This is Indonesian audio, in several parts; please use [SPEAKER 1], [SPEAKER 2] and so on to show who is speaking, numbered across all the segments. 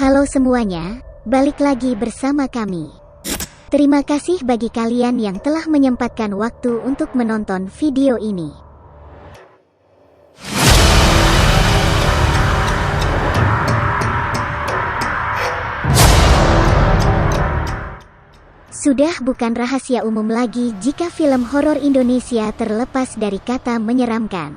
[SPEAKER 1] Halo semuanya, balik lagi bersama kami. Terima kasih bagi kalian yang telah menyempatkan waktu untuk menonton video ini. Sudah bukan rahasia umum lagi jika film horor Indonesia terlepas dari kata menyeramkan.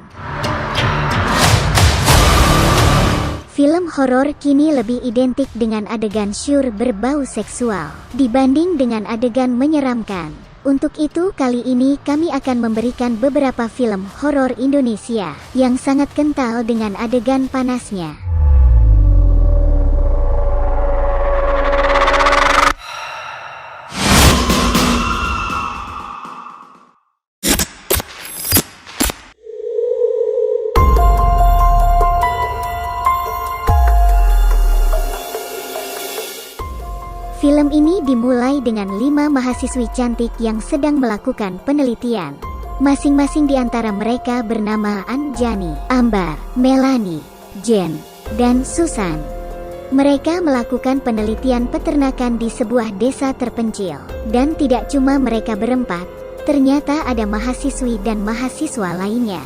[SPEAKER 1] Film horor kini lebih identik dengan adegan syur berbau seksual dibanding dengan adegan menyeramkan. Untuk itu kali ini kami akan memberikan beberapa film horor Indonesia yang sangat kental dengan adegan panasnya. Film ini dimulai dengan 5 mahasiswi cantik yang sedang melakukan penelitian. Masing-masing di antara mereka bernama Anjani, Ambar, Melanie, Jen, dan Susan. Mereka melakukan penelitian peternakan di sebuah desa terpencil. Dan tidak cuma mereka berempat, ternyata ada mahasiswi dan mahasiswa lainnya.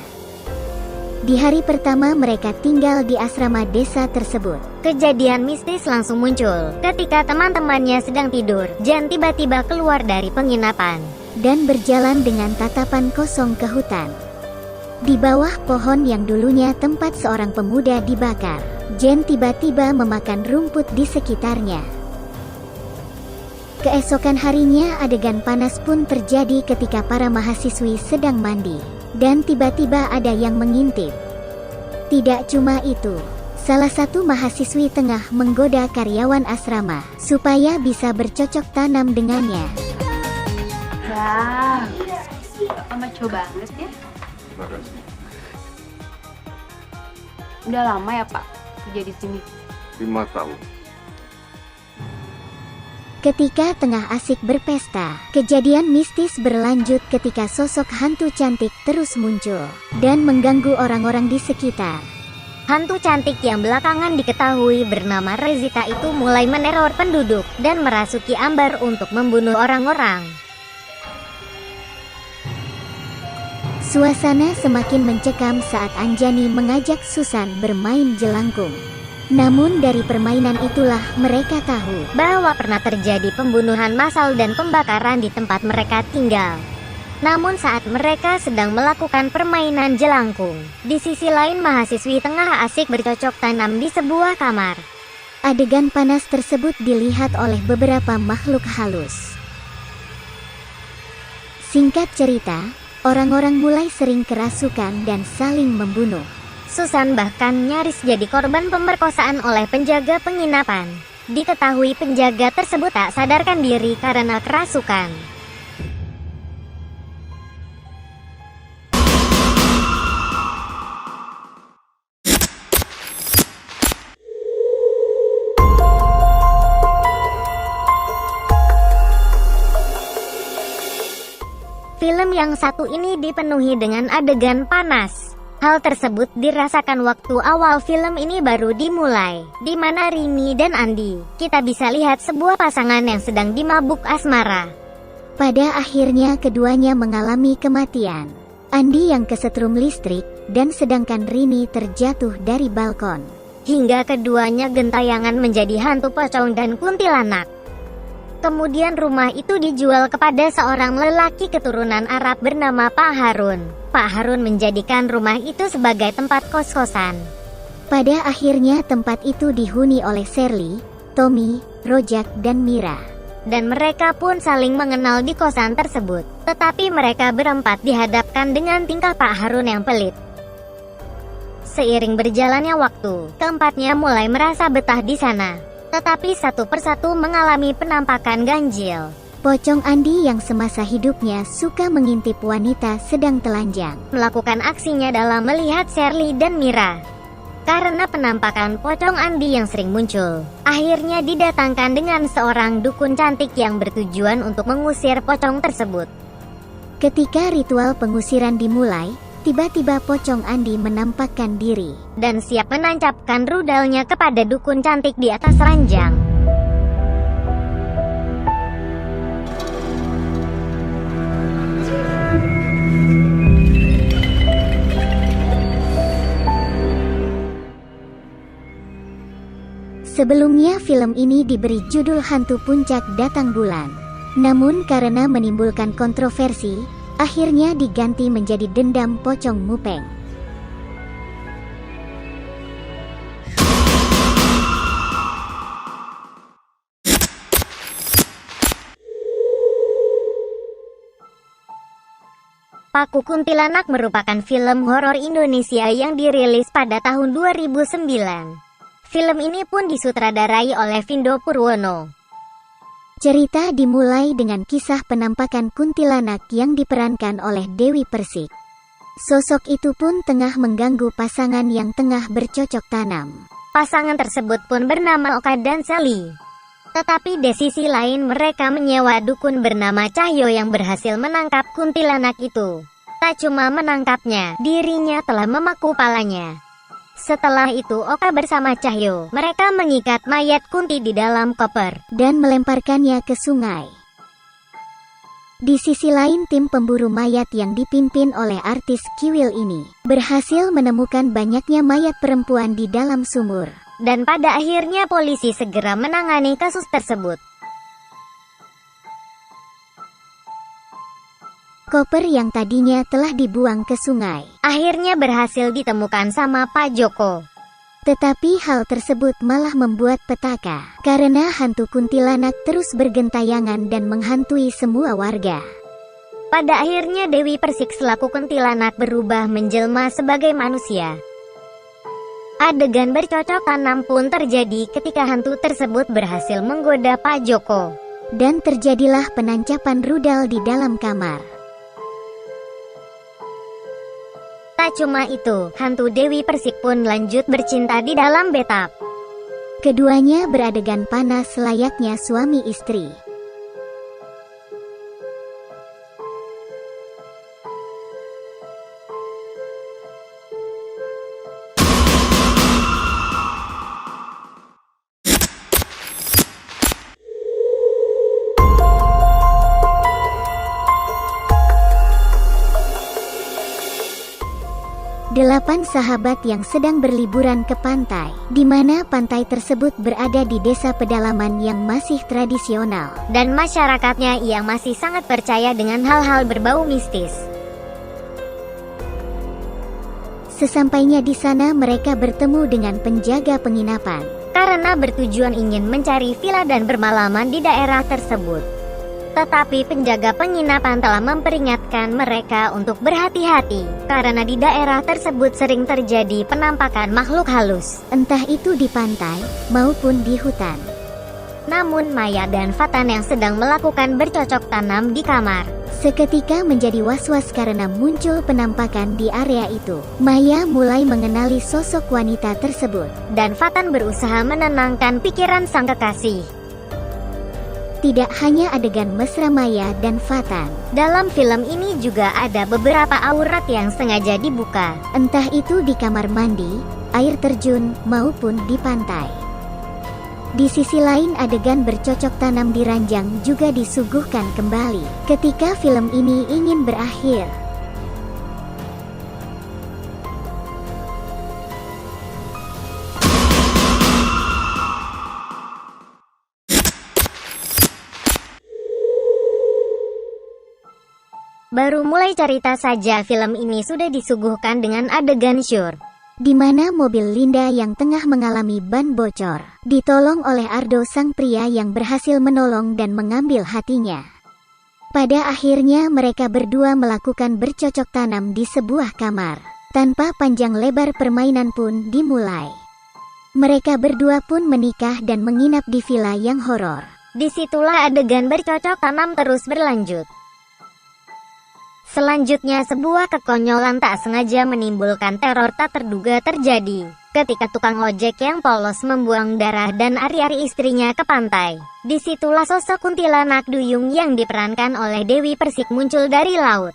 [SPEAKER 1] Di hari pertama mereka tinggal di asrama desa tersebut, kejadian mistis langsung muncul. Ketika teman-temannya sedang tidur, Jen tiba-tiba keluar dari penginapan dan berjalan dengan tatapan kosong ke hutan. Di bawah pohon yang dulunya tempat seorang pemuda dibakar, Jen tiba-tiba memakan rumput di sekitarnya. Keesokan harinya adegan panas pun terjadi ketika para mahasiswi sedang mandi. Dan tiba-tiba ada yang mengintip. Tidak cuma itu, salah satu mahasiswi tengah menggoda karyawan asrama supaya bisa bercocok tanam dengannya.
[SPEAKER 2] Wah, Bapak maco banget ya. Udah lama ya Pak kerja di sini?
[SPEAKER 3] 5 tahun.
[SPEAKER 1] Ketika tengah asik berpesta, kejadian mistis berlanjut ketika sosok hantu cantik terus muncul dan mengganggu orang-orang di sekitar. Hantu cantik yang belakangan diketahui bernama Rezita itu mulai meneror penduduk dan merasuki Ambar untuk membunuh orang-orang. Suasana semakin mencekam saat Anjani mengajak Susan bermain jelangkung. Namun dari permainan itulah mereka tahu bahwa pernah terjadi pembunuhan massal dan pembakaran di tempat mereka tinggal. Namun saat mereka sedang melakukan permainan jelangkung, di sisi lain mahasiswi tengah asik bercocok tanam di sebuah kamar. Adegan panas tersebut dilihat oleh beberapa makhluk halus. Singkat cerita, orang-orang mulai sering kerasukan dan saling membunuh. Susan bahkan nyaris jadi korban pemerkosaan oleh penjaga penginapan. Diketahui penjaga tersebut tak sadarkan diri karena kerasukan. Film yang satu ini dipenuhi dengan adegan panas. Hal tersebut dirasakan waktu awal film ini baru dimulai, di mana Rini dan Andi, kita bisa lihat sebuah pasangan yang sedang dimabuk asmara. Pada akhirnya keduanya mengalami kematian. Andi yang kesetrum listrik, dan sedangkan Rini terjatuh dari balkon. Hingga keduanya gentayangan menjadi hantu pocong dan kuntilanak. Kemudian rumah itu dijual kepada seorang lelaki keturunan Arab bernama Pak Harun. Pak Harun menjadikan rumah itu sebagai tempat kos-kosan. Pada akhirnya tempat itu dihuni oleh Shirley, Tommy, Rojak, dan Mira. Dan mereka pun saling mengenal di kosan tersebut. Tetapi mereka berempat dihadapkan dengan tingkah Pak Harun yang pelit. Seiring berjalannya waktu, keempatnya mulai merasa betah di sana. Tetapi satu persatu mengalami penampakan ganjil. Pocong Andi yang semasa hidupnya suka mengintip wanita sedang telanjang, melakukan aksinya dalam melihat Shirley dan Mira. Karena penampakan pocong Andi yang sering muncul, akhirnya didatangkan dengan seorang dukun cantik yang bertujuan untuk mengusir pocong tersebut. Ketika ritual pengusiran dimulai, Tiba-tiba pocong Andi menampakkan diri dan siap menancapkan rudalnya kepada dukun cantik di atas ranjang. Sebelumnya film ini diberi judul Hantu Puncak Datang Bulan. Namun karena menimbulkan kontroversi, akhirnya diganti menjadi Dendam Pocong Mupeng. Paku Kuntilanak merupakan film horor Indonesia yang dirilis pada tahun 2009. Film ini pun disutradarai oleh Vindo Purwono. Cerita dimulai dengan kisah penampakan kuntilanak yang diperankan oleh Dewi Persik. Sosok itu pun tengah mengganggu pasangan yang tengah bercocok tanam. Pasangan tersebut pun bernama Oka dan Sally. Tetapi di sisi lain mereka menyewa dukun bernama Cahyo yang berhasil menangkap kuntilanak itu. Tak cuma menangkapnya, dirinya telah memaku palanya. Setelah itu Oka bersama Cahyo, mereka mengikat mayat Kunti di dalam koper dan melemparkannya ke sungai. Di sisi lain tim pemburu mayat yang dipimpin oleh artis Kiwil ini berhasil menemukan banyaknya mayat perempuan di dalam sumur. Dan pada akhirnya polisi segera menangani kasus tersebut. Koper yang tadinya telah dibuang ke sungai, akhirnya berhasil ditemukan sama Pak Joko. Tetapi hal tersebut malah membuat petaka, karena hantu kuntilanak terus bergentayangan dan menghantui semua warga. Pada akhirnya Dewi Persik selaku kuntilanak berubah menjelma sebagai manusia. Adegan bercocok tanam pun terjadi ketika hantu tersebut berhasil menggoda Pak Joko. Dan terjadilah penancapan rudal di dalam kamar. Tak cuma itu, hantu Dewi Persik pun lanjut bercinta di dalam bathtub. Keduanya beradegan panas layaknya suami istri. Delapan sahabat yang sedang berliburan ke pantai, di mana pantai tersebut berada di desa pedalaman yang masih tradisional, dan masyarakatnya yang masih sangat percaya dengan hal-hal berbau mistis. Sesampainya di sana mereka bertemu dengan penjaga penginapan, karena bertujuan ingin mencari villa dan bermalaman di daerah tersebut. Tetapi penjaga penginapan telah memperingatkan mereka untuk berhati-hati, karena di daerah tersebut sering terjadi penampakan makhluk halus, entah itu di pantai, maupun di hutan. Namun Maya dan Fatan yang sedang melakukan bercocok tanam di kamar, seketika menjadi was-was karena muncul penampakan di area itu. Maya mulai mengenali sosok wanita tersebut, dan Fatan berusaha menenangkan pikiran sang kekasih. Tidak hanya adegan mesra Maya dan Fatan, dalam film ini juga ada beberapa aurat yang sengaja dibuka, entah itu di kamar mandi, air terjun, maupun di pantai. Di sisi lain adegan bercocok tanam di ranjang juga disuguhkan kembali, ketika film ini ingin berakhir. Baru mulai cerita saja film ini sudah disuguhkan dengan adegan syur, di mana mobil Linda yang tengah mengalami ban bocor, ditolong oleh Ardo sang pria yang berhasil menolong dan mengambil hatinya. Pada akhirnya mereka berdua melakukan bercocok tanam di sebuah kamar. Tanpa panjang lebar permainan pun dimulai. Mereka berdua pun menikah dan menginap di villa yang horor. Disitulah adegan bercocok tanam terus berlanjut. Selanjutnya sebuah kekonyolan tak sengaja menimbulkan teror tak terduga terjadi, ketika tukang ojek yang polos membuang darah dan ari-ari istrinya ke pantai. Disitulah sosok kuntilanak duyung yang diperankan oleh Dewi Persik muncul dari laut.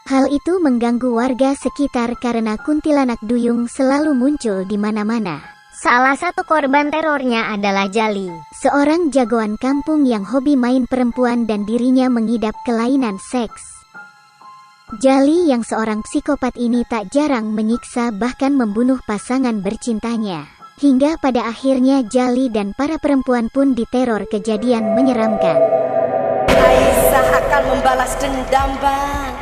[SPEAKER 1] Hal itu mengganggu warga sekitar karena kuntilanak duyung selalu muncul di mana-mana. Salah satu korban terornya adalah Jali, seorang jagoan kampung yang hobi main perempuan dan dirinya mengidap kelainan seks. Jali yang seorang psikopat ini tak jarang menyiksa bahkan membunuh pasangan bercintanya. Hingga pada akhirnya Jali dan para perempuan pun diteror kejadian menyeramkan.
[SPEAKER 3] Aisyah akan membalas dendam, Bang.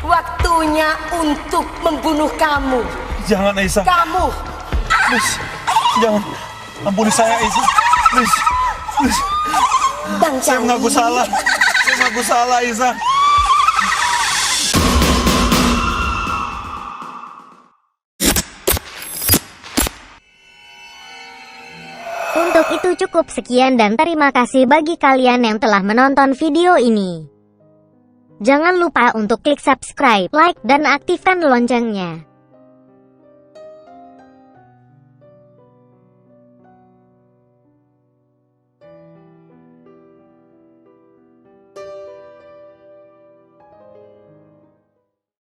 [SPEAKER 3] Waktunya untuk membunuh kamu.
[SPEAKER 4] Jangan, Aisyah.
[SPEAKER 3] Kamu.
[SPEAKER 4] Please, jangan. Ampuni saya, Aisyah. Please, please.
[SPEAKER 3] Bang
[SPEAKER 4] Saya
[SPEAKER 3] Jali.
[SPEAKER 4] mengaku salah. Saya mengaku salah, Aisyah.
[SPEAKER 1] Untuk itu cukup sekian dan terima kasih bagi kalian yang telah menonton video ini. Jangan lupa untuk klik subscribe, like, dan aktifkan loncengnya.